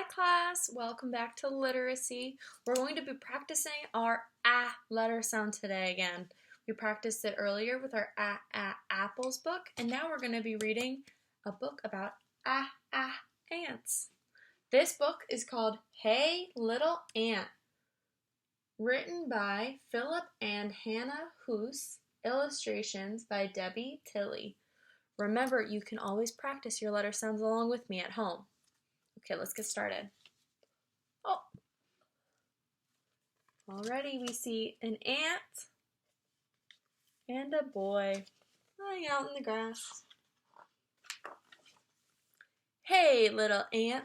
Hi class, welcome back to literacy. We're going to be practicing our A letter sound today again. We practiced it earlier with our apples book, and now we're going to be reading a book about ants. This book is called Hey Little Ant, written by Philip and Hannah Hoos, illustrations by Debbie Tilley. Remember, you can always practice your letter sounds along with me at home. Okay, let's get started. Oh, already we see an ant and a boy lying out in the grass. Hey, little ant.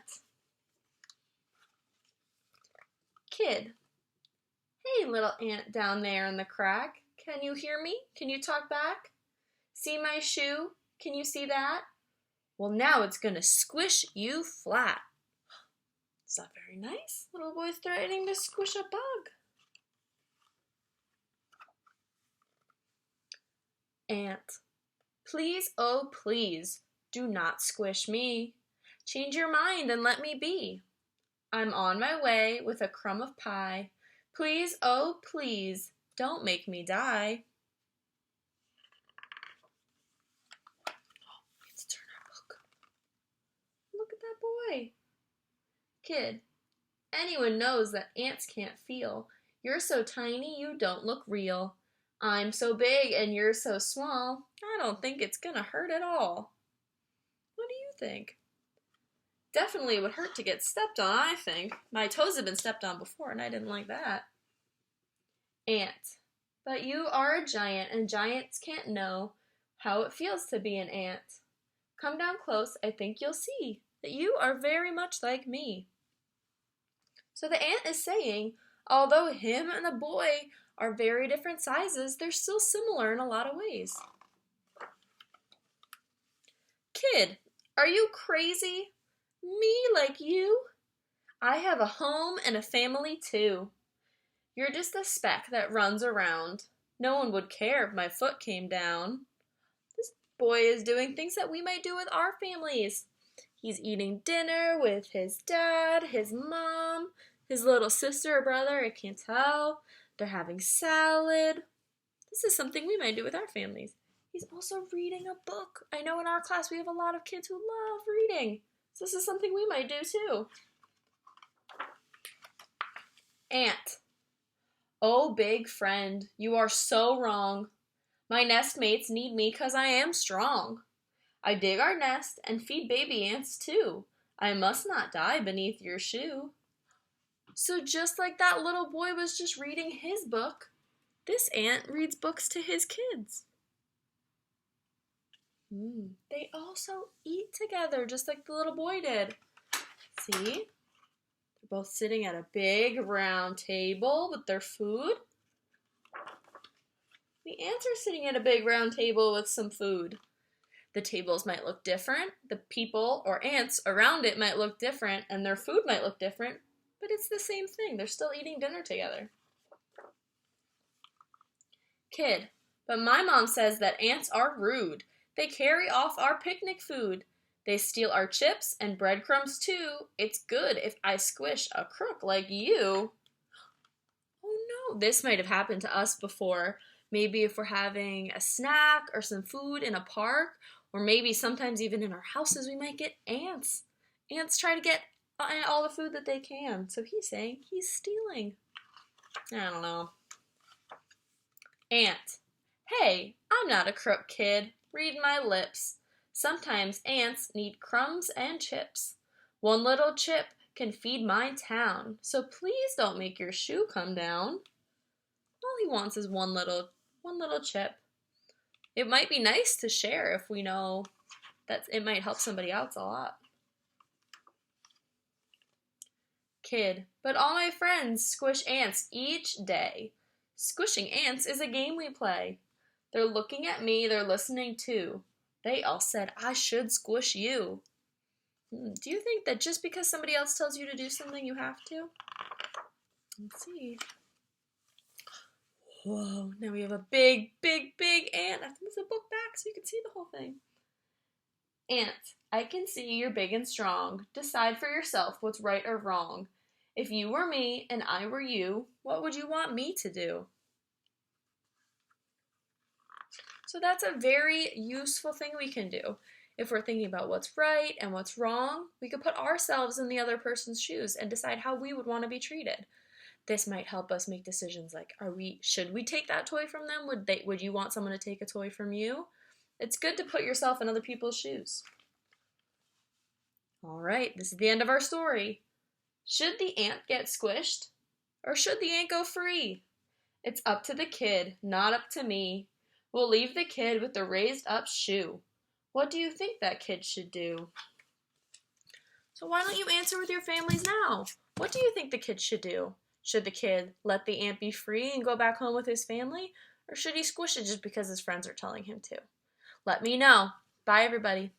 Kid. Hey, little ant down there in the crack. Can you hear me? Can you talk back? See my shoe? Can you see that? Well, now it's gonna squish you flat. It's not very nice. Little boy's threatening to squish a bug. Ant. Please, oh please, do not squish me. Change your mind and let me be. I'm on my way with a crumb of pie. Please, oh please, don't make me die. Let's turn our book. Look at that boy. Kid. Anyone knows that ants can't feel. You're so tiny you don't look real. I'm so big and you're so small. I don't think it's gonna hurt at all. What do you think? Definitely would hurt to get stepped on, I think. My toes have been stepped on before and I didn't like that. Ant. But you are a giant and giants can't know how it feels to be an ant. Come down close, I think you'll see that you are very much like me. So the ant is saying, although him and the boy are very different sizes, they're still similar in a lot of ways. Kid, are you crazy? Me like you? I have a home and a family too. You're just a speck that runs around. No one would care if my foot came down. This boy is doing things that we might do with our families. He's eating dinner with his dad, his mom, his little sister or brother, I can't tell. They're having salad. This is something we might do with our families. He's also reading a book. I know in our class we have a lot of kids who love reading. So this is something we might do too. Ant. Oh, big friend, you are so wrong. My nestmates need me 'cause I am strong. I dig our nest and feed baby ants too. I must not die beneath your shoe. So just like that little boy was just reading his book, this ant reads books to his kids. They also eat together just like the little boy did. See? They're both sitting at a big round table with their food. The ants are sitting at a big round table with some food. The tables might look different, the people or ants around it might look different, and their food might look different, but it's the same thing. They're still eating dinner together. Kid, but my mom says that ants are rude. They carry off our picnic food. They steal our chips and breadcrumbs too. It's good if I squish a crook like you. Oh no, this might have happened to us before. Maybe if we're having a snack or some food in a park, or maybe sometimes even in our houses, we might get ants. Ants try to get all the food that they can. So he's saying he's stealing. I don't know. Ant. Hey, I'm not a crook, kid. Read my lips. Sometimes ants need crumbs and chips. One little chip can feed my town. So please don't make your shoe come down. All he wants is one little chip. It might be nice to share if we know that it might help somebody else a lot. Kid, but all my friends squish ants each day. Squishing ants is a game we play. They're looking at me, they're listening too. They all said I should squish you. Do you think that just because somebody else tells you to do something, you have to? Let's see. Whoa, now we have a big, big, big ant. I have to move the book back so you can see the whole thing. Ant, I can see you're big and strong. Decide for yourself what's right or wrong. If you were me and I were you, what would you want me to do? So that's a very useful thing we can do. If we're thinking about what's right and what's wrong, we could put ourselves in the other person's shoes and decide how we would want to be treated. This might help us make decisions like, should we take that toy from them? Would you want someone to take a toy from you? It's good to put yourself in other people's shoes. All right, this is the end of our story. Should the ant get squished? Or should the ant go free? It's up to the kid, not up to me. We'll leave the kid with the raised up shoe. What do you think that kid should do? So why don't you answer with your families now? What do you think the kid should do? Should the kid let the ant be free and go back home with his family? Or should he squish it just because his friends are telling him to? Let me know. Bye, everybody.